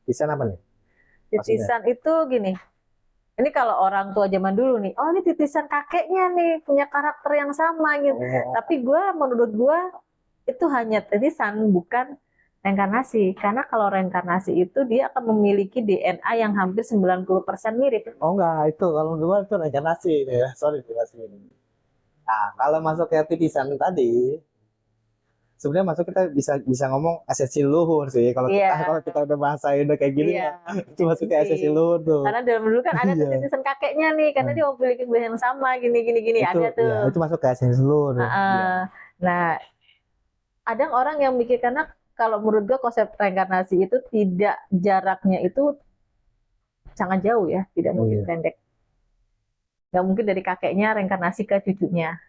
Titisan apa nih? Titisan itu gini. Ini kalau orang tua zaman dulu nih, oh ini titisan kakeknya nih, punya karakter yang sama gitu. Tapi menurut gue itu hanya titisan, bukan reinkarnasi. Karena kalau reinkarnasi itu dia akan memiliki DNA yang hampir 90% mirip. Oh enggak, itu kalau menurut gue itu reinkarnasi ya. Sorry, titisan ini. Nah, kalau masuk ke titisan tadi, sebenarnya masuk kita bisa ngomong esensi luhur sih. Kalau kita udah bahasain udah kayak gini, itu masuk ke esensi luhur tuh. Karena dulu kan ada titisan kakeknya nih, karena dia memiliki kebiasaan yang sama, gini itu, ada tuh. Ya, itu masuk ke esensi luhur. Nah, ada orang yang mikir, karena kalau menurut gue konsep reinkarnasi itu tidak, jaraknya itu sangat jauh ya, tidak mungkin pendek. Nggak mungkin dari kakeknya reinkarnasi ke cucunya.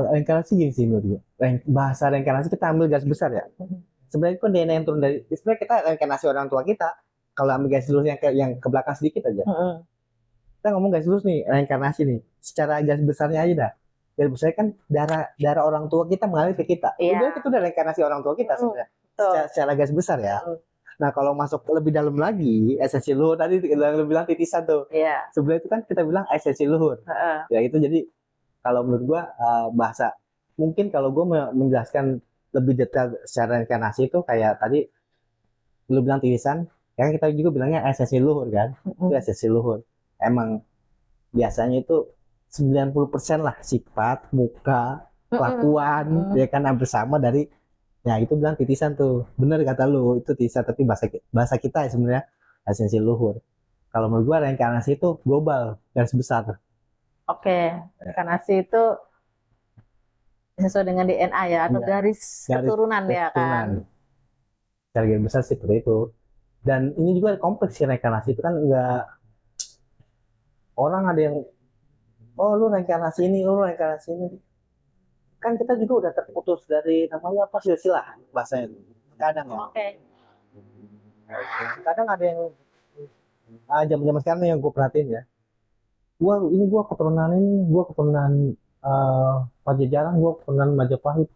Reinkarnasi gini sih menurut gue. Bahasa reinkarnasi kita ambil garis besar ya. Sebenarnya itu DNA yang turun dari, sebenarnya kita reinkarnasi orang tua kita. Kalau ambil garis lurus yang ke belakang sedikit aja. Kita ngomong garis lurus nih, reinkarnasi nih. Secara garis besarnya aja dah. Garis besarnya kan darah orang tua kita mengalir ke kita. Itu udah reinkarnasi orang tua kita sebenarnya. Secara garis besar ya. Nah kalau masuk lebih dalam lagi, esensi luhur tadi lu bilang titisan tuh. Sebenarnya itu kan kita bilang esensi luhur. Ya itu jadi kalau menurut gua bahasa mungkin kalau gua menjelaskan lebih detail secara reinkarnasi itu kayak tadi lu bilang titisan, ya kan kita juga bilangnya esensi luhur kan. Itu esensi luhur. Emang biasanya itu 90% lah sifat, muka, kelakuan, ya kan hampir sama dari, ya itu bilang titisan tuh. Bener kata lu, itu titisan, tapi bahasa kita ya sebenarnya esensi luhur. Kalau menurut gua reinkarnasi itu global, garis besar. Oke, reinkarnasi itu sesuai dengan DNA ya, atau garis keturunan ya kan. Secara garis besar sih seperti itu. Dan ini juga kompleks sih reinkarnasi itu kan enggak, orang ada yang oh lu reinkarnasi ini, lu reinkarnasi ini. Kan kita juga udah terputus dari namanya apa silsilah bahasanya. Kadang ya. Kadang ada yang zaman sekarang yang gue perhatiin ya. Gua keturunan ini, gua keturunan Pajajaran, gua keturunan Majapahit.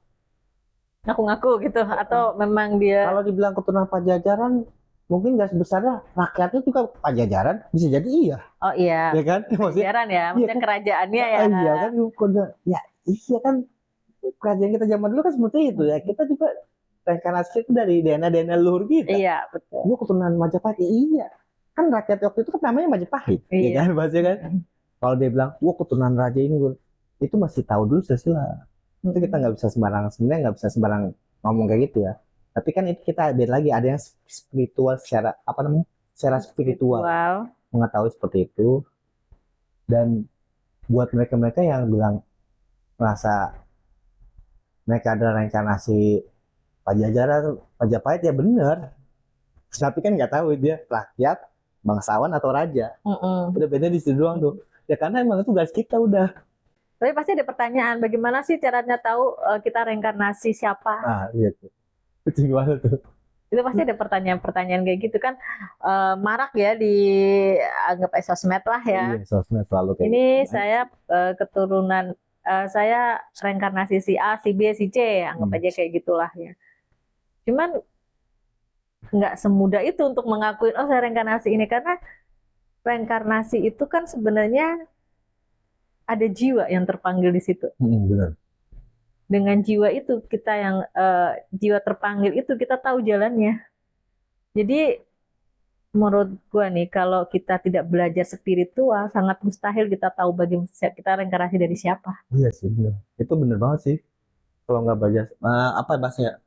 Ngaku-ngaku gitu, atau memang dia. Kalau dibilang keturunan Pajajaran, mungkin garis besarnya rakyatnya juga Pajajaran, bisa jadi iya. Oh iya. Ya kan? Pajajaran ya, maksudnya kerajaannya ya. Iya kan, ya iya kan. Kerajaan kita zaman dulu kan seperti itu ya. Kita juga reinkarnasi itu dari DNA luhur kita. Iya betul. Gua keturunan Majapahit, iya. Kan rakyat waktu itu kan namanya Majapahit, ya kan bahasanya kan. Kalau dia bilang, gua keturunan raja ini, itu masih tahu dulu silsilah. Itu kita nggak bisa sembarang, sebenarnya nggak bisa sembarang ngomong kayak gitu ya. Tapi kan itu kita beda lagi, ada yang spiritual secara apa namanya, secara spiritual mengetahui seperti itu. Dan buat mereka-mereka yang bilang merasa mereka ada reinkarnasi Pajajaran, Majapahit, ya bener. Tapi kan nggak tahu dia rakyat, bangsawan atau raja. Udah beda di situ doang tuh. Ya karena emang itu garis kita udah. Tapi pasti ada pertanyaan, bagaimana sih caranya tahu kita reinkarnasi siapa? Ah iya tuh. Itu gimana tuh? Itu pasti ada pertanyaan-pertanyaan kayak gitu kan, marak ya di anggap sosmed lah ya. Iya, sosmed selalu kayak Ini gitu. saya keturunan, saya reinkarnasi si A, si B, si C, anggap aja kayak gitulah ya. Cuman nggak semudah itu untuk mengakui, oh saya reinkarnasi ini, karena reinkarnasi itu kan sebenarnya ada jiwa yang terpanggil di situ. Benar. Dengan jiwa itu kita yang jiwa terpanggil itu kita tahu jalannya. Jadi menurut gua nih, kalau kita tidak belajar spiritual, sangat mustahil kita tahu bagaimana kita reinkarnasi dari siapa. Iya sih, benar. Itu bener banget sih. Kalau nggak belajar, apa bahasanya?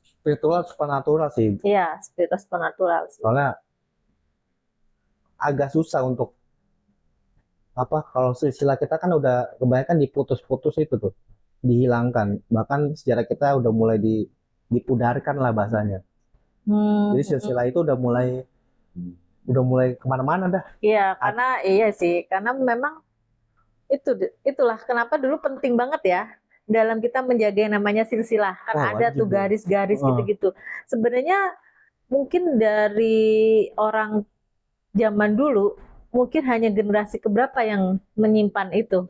Spiritual supernatural sih. Iya, spiritual supernatural. Soalnya agak susah untuk apa, kalau silsilah kita kan udah kebanyakan diputus-putus itu tuh, dihilangkan. Bahkan sejarah kita udah mulai dipudarkan lah bahasanya. Jadi silsilah itu udah mulai kemana-mana dah. Iya, karena iya sih, karena memang itulah kenapa dulu penting banget ya dalam kita menjaga yang namanya silsilah. Kan ada tuh garis-garis gitu-gitu. Sebenarnya mungkin dari orang zaman dulu mungkin hanya generasi keberapa yang menyimpan itu.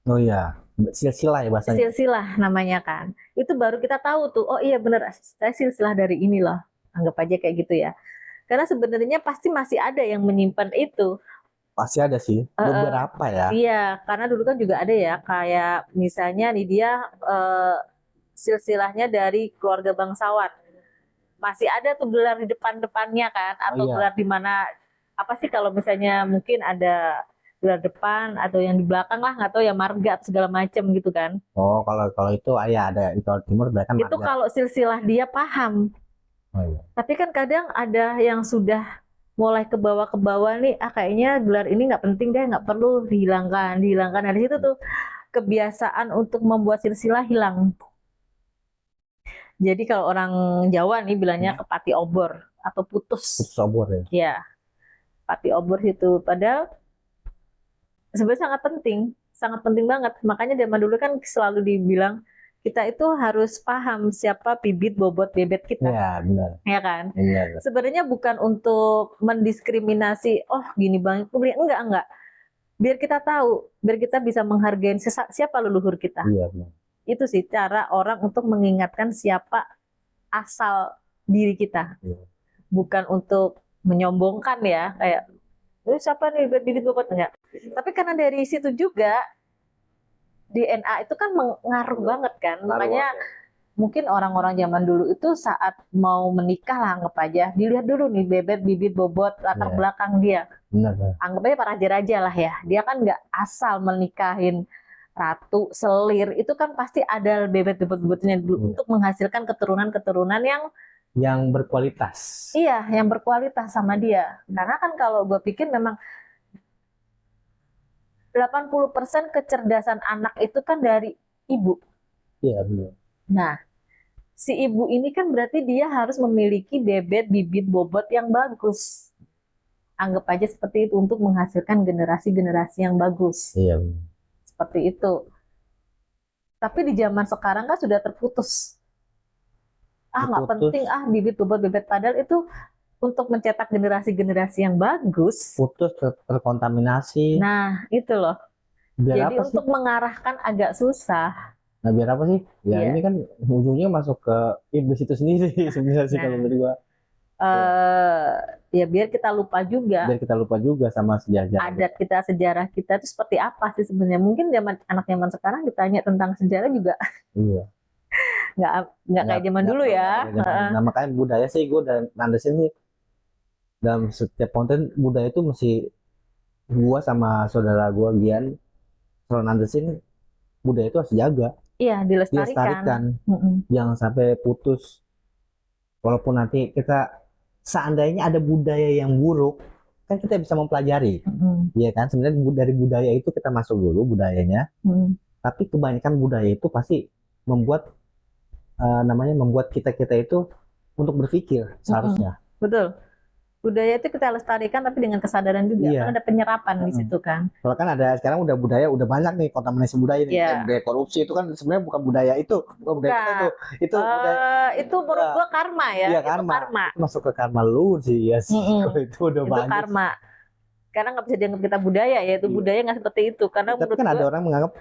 Oh iya, silsilah ya bahasanya. Silsilah namanya kan. Itu baru kita tahu tuh, oh iya bener, saya silsilah dari ini loh. Anggap aja kayak gitu ya. Karena sebenarnya pasti masih ada yang menyimpan itu. Pasti ada sih, beberapa ya. Iya, karena dulu kan juga ada ya, kayak misalnya nih dia silsilahnya dari keluarga bangsawan. Masih ada tuh gelar di depan-depannya kan, atau gelar di mana, apa sih kalau misalnya mungkin ada gelar depan atau yang di belakang lah, nggak tahu ya, marga segala macam gitu kan. Oh, kalau itu ya ada di Jawa Timur kan itu marga. Kalau silsilah dia paham. Oh, iya. Tapi kan kadang ada yang sudah mulai ke bawah nih, kayaknya gelar ini nggak penting deh, nggak perlu, dihilangkan. Dari situ tuh kebiasaan untuk membuat silsilah hilang. Jadi kalau orang Jawa nih bilangnya kepati obor atau putus. Putus obor ya. Ya, pati obor itu. Padahal sebenarnya sangat penting banget. Makanya zaman dulu kan selalu dibilang kita itu harus paham siapa bibit bobot bebet kita. Iya, benar. Ya kan? Benar. Sebenarnya bukan untuk mendiskriminasi, oh gini bang, enggak. Biar kita tahu, biar kita bisa menghargai siapa leluhur kita. Iya, benar. Itu sih cara orang untuk mengingatkan siapa asal diri kita. Iya. Bukan untuk menyombongkan ya, kayak siapa nih bibit bobot, enggak. Tapi karena dari situ juga DNA itu kan mengaruh banget kan. Makanya mungkin orang-orang zaman dulu itu saat mau menikah lah, anggap aja dilihat dulu nih bebet, bibit, bobot, latar belakang dia. Benar. Anggap aja para raja-raja lah ya. Dia kan nggak asal menikahin ratu, selir. Itu kan pasti ada bebet, bobotnya dulu untuk menghasilkan keturunan-keturunan yang berkualitas. Iya, yang berkualitas sama dia. Karena kan kalau gue pikir memang 80% kecerdasan anak itu kan dari ibu. Iya, benar. Nah, si ibu ini kan berarti dia harus memiliki bebet, bibit, bobot yang bagus. Anggap aja seperti itu untuk menghasilkan generasi-generasi yang bagus. Iya. Seperti itu. Tapi di zaman sekarang kan sudah terputus. Nggak penting, bibit, bobot, bebet. Padahal itu untuk mencetak generasi-generasi yang bagus. Putus, terkontaminasi. Nah, itu loh. Biar jadi untuk mengarahkan agak susah. Nah, biar apa sih? Ya ini kan ujungnya masuk ke iblis itu sendiri sebenarnya sih kalau menurut gua. Ya biar kita lupa juga. Biar kita lupa juga sama sejarah. Adat kita, sejarah kita itu seperti apa sih sebenarnya? Mungkin anak zaman sekarang ditanya tentang sejarah juga. Iya. nggak kayak zaman dulu ya. Nah, makanya budaya sih gue dan nandesin sih dalam setiap konten budaya itu mesti gua sama saudara gua Gian selalu nandesin budaya itu harus dijaga. Iya, dilestarikan. Jangan sampai putus. Walaupun nanti kita seandainya ada budaya yang buruk, kan kita bisa mempelajari, Mm-mm. ya kan? Sebenarnya dari budaya itu kita masuk dulu budayanya, Mm. tapi kebanyakan budaya itu pasti membuat membuat kita itu untuk berpikir seharusnya. Betul. Budaya itu kita lestarikan tapi dengan kesadaran juga. Iya. Kan ada penyerapan di Mm-mm. situ kan. Soalnya kan ada sekarang udah budaya udah banyak nih kontaminasi budaya nih. Iya. Kayak budaya korupsi itu kan sebenarnya bukan budaya itu, bukan budaya kita itu budaya. Itu menurut gua karma ya. Iya, Itu karma. Itu masuk ke karma lu sih, ya sih. Mm-mm. Kalau itu udah Itu banyak. karma. Karena nggak bisa dianggap kita budaya ya. Itu Iya. budaya nggak seperti itu. Karena Tapi menurut kan ada gua orang menganggap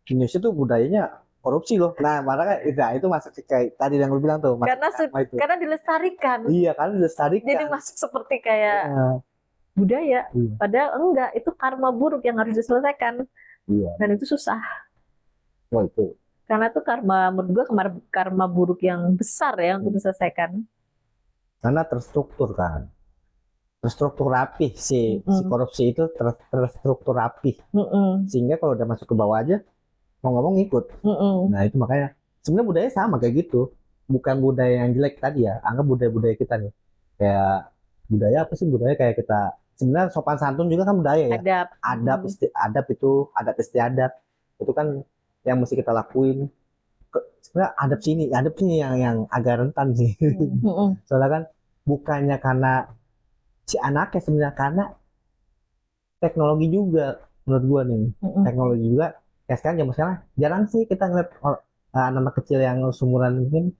Indonesia tuh budayanya korupsi loh. Nah, makanya itu masuk ke kayak tadi yang lu bilang tuh, masuk karena ke karma itu. karena dilestarikan. Iya, kan dilestarikan. Jadi masuk seperti kayak Iya. budaya. Iya. Padahal enggak, itu karma buruk yang harus diselesaikan. Iya. Dan itu susah. Oh, itu. Karena itu karma, menurut gua karma buruk yang besar ya untuk diselesaikan. Karena terstruktur kan. Terstruktur rapi si korupsi itu terstruktur rapi. Sehingga kalau udah masuk ke bawah aja mau ngomong ikut. Nah, itu makanya sebenarnya budaya sama kayak gitu. Bukan budaya yang jelek tadi ya. Anggap budaya-budaya kita nih. Kayak budaya apa sih? Budaya kayak kita sebenarnya sopan santun juga kan budaya ya. Adab. Adat itu adat istiadat. Itu kan yang mesti kita lakuin. Sebenarnya adab sini yang agak rentan sih. Soalnya kan bukannya karena si anaknya, sebenarnya karena teknologi juga menurut gua nih. Teknologi juga kayak sekarang zaman sekarang jarang sih kita ngeliat anak kecil yang seumuran mungkin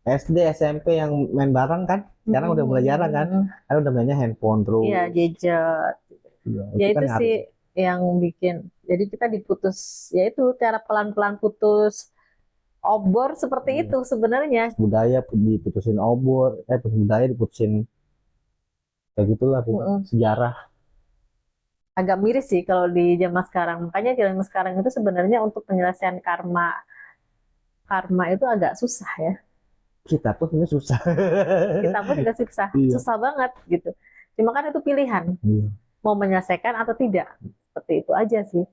SD, SMP yang main bareng kan. Sekarang udah mulai jarang kan. Karena udah mainnya handphone terus. Iya, gadget. Ya itu kan sih yang bikin. Jadi kita diputus, yaitu cara pelan-pelan putus obor seperti itu sebenarnya. Budaya diputusin obor, budaya diputusin kayak gitulah, sejarah. Agak miris sih kalau di zaman sekarang. Makanya zaman sekarang itu sebenarnya untuk penyelesaian karma itu agak susah ya. Kita pun sebenarnya susah. Kita pun juga susah, susah banget gitu. Cuma kan itu pilihan, mau menyelesaikan atau tidak. Seperti itu aja sih.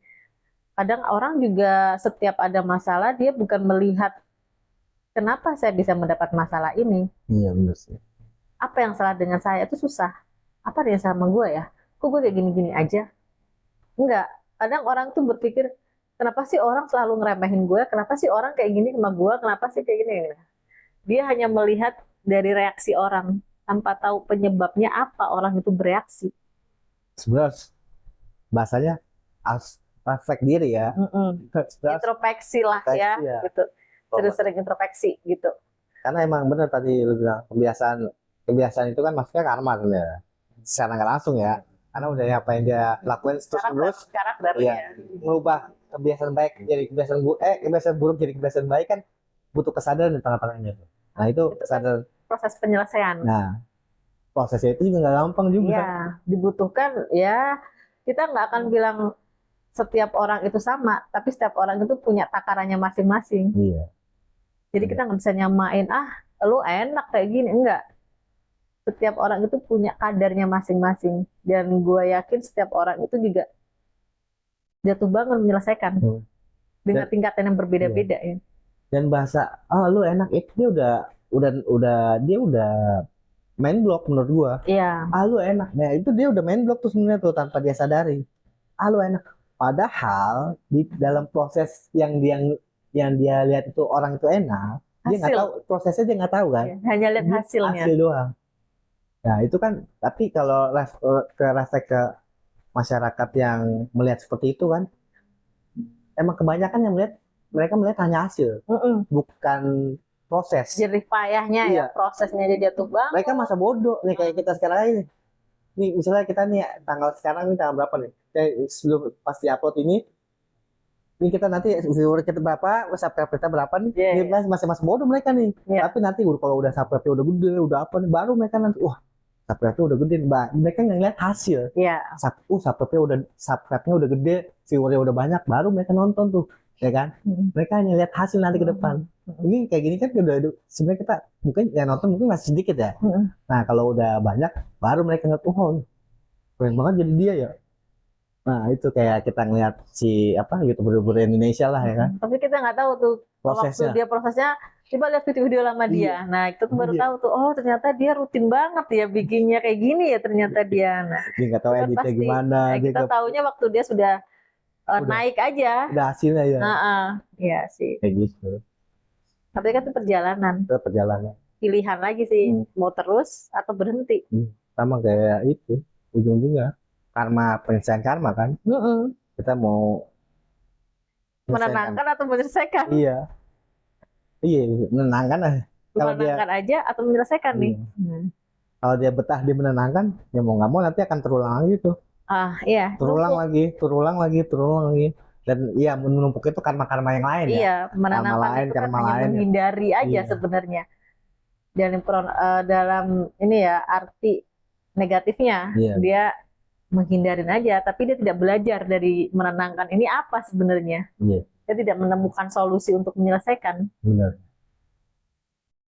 Kadang orang juga setiap ada masalah dia bukan melihat kenapa saya bisa mendapat masalah ini. Iya, benar sih. Apa yang salah dengan saya itu susah. Apa yang salah sama gue ya? Kok gue kayak gini-gini aja? Enggak. Kadang orang tuh berpikir, kenapa sih orang selalu ngeremehin gue? Kenapa sih orang kayak gini sama gue? Kenapa sih kayak gini? Dia hanya melihat dari reaksi orang tanpa tahu penyebabnya apa orang itu bereaksi. Sebenarnya bahasanya refleks diri ya. Introspeksi lah ya, gitu. Sering-sering introspeksi gitu. Karena emang benar tadi lu bilang kebiasaan itu kan maksudnya karma sebenarnya. Secara nggak langsung ya. Karena udah apa yang dia lakuin terus karakternya. Merubah kebiasaan baik jadi kebiasaan buruk jadi kebiasaan baik kan butuh kesadaran di tengah-tengahnya. Nah, itu kesadaran. Proses penyelesaian. Nah, prosesnya itu juga nggak gampang juga. Iya, dibutuhkan ya. Kita nggak akan bilang setiap orang itu sama, tapi setiap orang itu punya takarannya masing-masing. Iya. Jadi kita nggak bisa nyamain, lu enak kayak gini, enggak. Setiap orang itu punya kadarnya masing-masing, dan gue yakin setiap orang itu juga jatuh bangun menyelesaikan dengan tingkatan yang berbeda-beda ya. Dan bahasa, lu enak itu dia udah main block menurut gua. Iya. Lu enak, nah itu dia udah main block tuh sebenarnya tuh tanpa dia sadari. Lu enak. Padahal di dalam proses yang dia lihat itu orang itu enak, dia nggak tahu prosesnya, dia nggak tahu kan. Hanya lihat hasilnya. Hasil doang. Nah itu kan, tapi kalau refleks ke masyarakat yang melihat seperti itu kan, emang kebanyakan yang mereka melihat hanya hasil, bukan proses. Jerih payahnya ya, prosesnya dia jatuh banget. Mereka masa bodoh nih kayak kita sekarang ini. Nih misalnya kita nih tanggal sekarang ini tanggal berapa nih? Sebelum pasti upload ini kita nanti viewer kita berapa, subscribe kita berapa nih? Dia masih bodoh mereka nih. Tapi nanti kalau udah subscribe udah gede, udah apa nih, baru mereka nanti subscribe udah gede, mereka ngeliat hasil. Subscribe-nya udah gede, viewernya udah banyak, baru mereka nonton tuh, ya kan? Mereka hanya lihat hasil nanti ke depan. Ini kayak gini kan udah sebenarnya kita mungkin yang nonton mungkin masih sedikit ya. Nah kalau udah banyak, baru mereka ngeliat, keren banget jadi dia ya. Nah itu kayak kita ngeliat si YouTuber Indonesia lah ya kan. Tapi kita nggak tahu tuh prosesnya. Waktu dia prosesnya, coba lihat video-video lama dia. Nah, itu tuh baru Iya. tahu tuh, oh ternyata dia rutin banget ya bikinnya kayak gini ya ternyata dia. Nah, Dia nggak tahu itu kan editnya pasti. gimana, Nah, dia kita nggak- taunya waktu dia sudah Udah. naik aja. udah hasilnya ya Heeh, iya sih. kayak gitu. Tapi kan itu perjalanan, Itu perjalanan. pilihan lagi sih, mau terus atau berhenti. Sama kayak itu ujung-ujungnya karma, penyelesaian karma kan. Mm-mm. Kita mau menyelesaikan. Menenangkan atau menyelesaikan? Iya, iya, menenangkan lah. Kalau dia Menenangkan aja atau menyelesaikan nih? kalau dia betah di menenangkan, ya mau nggak mau nanti akan terulang lagi tuh. Iya. Terulang numpuk. lagi, terulang lagi, terulang lagi. Dan iya, menumpuk itu karma-karma yang lain ya. Iya, menenangkan lain, itu kan karma hanya lain ya. menghindari aja Iya. sebenarnya. Dalam ini ya arti negatifnya, Iya. dia menghindarin aja, tapi dia tidak belajar dari menenangkan ini apa sebenarnya. Iya. Dia tidak menemukan solusi untuk menyelesaikan. Benar.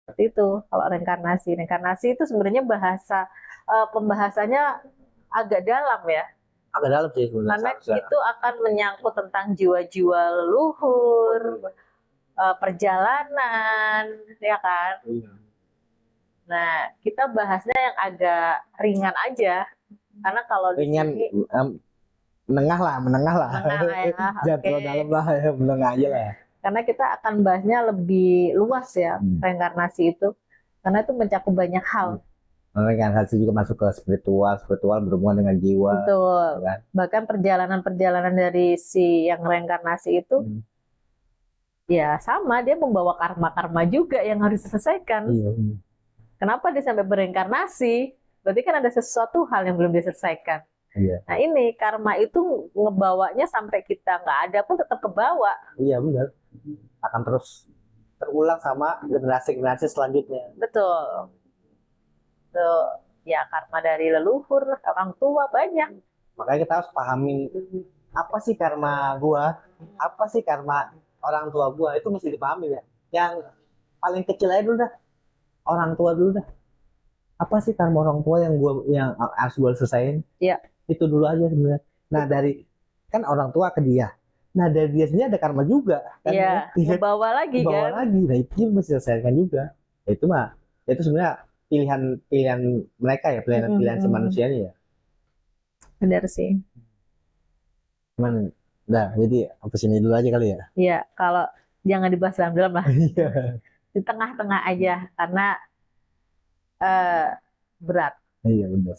Seperti itu kalau reinkarnasi. Reinkarnasi itu sebenarnya pembahasannya agak dalam ya. Agak dalam sih sebenarnya. Karena Seharusnya. itu akan menyangkut tentang jiwa-jiwa leluhur, perjalanan, ya kan? Iya. Nah, kita bahasnya yang agak ringan aja. Karena kalau di Ringan, sini menengah lah. menengah ya, Jangan oke. terlalu dalam lah, ya, menengah aja lah. Karena kita akan bahasnya lebih luas ya, reinkarnasi itu. Karena itu mencakup banyak hal. Reinkarnasi juga masuk ke spiritual berhubungan dengan jiwa. Betul. Kan? Bahkan perjalanan-perjalanan dari si yang reinkarnasi itu, ya sama, dia membawa karma-karma juga yang harus diselesaikan. Iya. Kenapa dia sampai bereinkarnasi? Berarti kan ada sesuatu hal yang belum diselesaikan. Iya. Nah ini karma itu ngebawanya sampai kita nggak ada pun tetap kebawa. Iya benar. Akan terus terulang sama generasi-generasi selanjutnya. Betul. Tuh, ya karma dari leluhur, orang tua banyak. Makanya kita harus pahamin apa sih karma gua, apa sih karma orang tua gua, itu mesti dipahami ya. Yang paling kecil aja dulu dah, orang tua dulu dah. Apa sih karma orang tua yang harus gua selesaiin? Iya. Itu dulu aja sebenarnya. Nah dari kan orang tua ke dia. Nah dari dia sendiri ada karma juga. Kan, Iya. Ngebawa lagi bawa kan. lagi. Nah itu mesti diselesaikan juga. Ya, itu mah, itu sebenarnya pilihan mereka ya, pilihan si manusianya ya. Benar sih. Cuman, nah jadi apa sini dulu aja kali ya. Iya, kalau jangan dibahas dalam-dalam lah. Iya. Di tengah-tengah aja karena berat. Iya benar.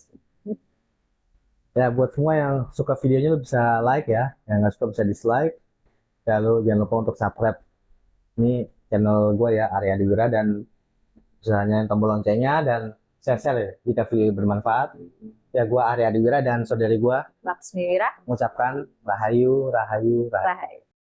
Ya buat semua yang suka videonya lu bisa like ya, yang nggak suka bisa dislike. Ya lu jangan lupa untuk subscribe ini channel gue ya, Arya Adiwira, dan misalnya tombol loncengnya dan share ya jika video bermanfaat. Ya gue Arya Adiwira dan saudari gue Laksmi Wira, mengucapkan rahayu, rahayu, rahayu. Rahai.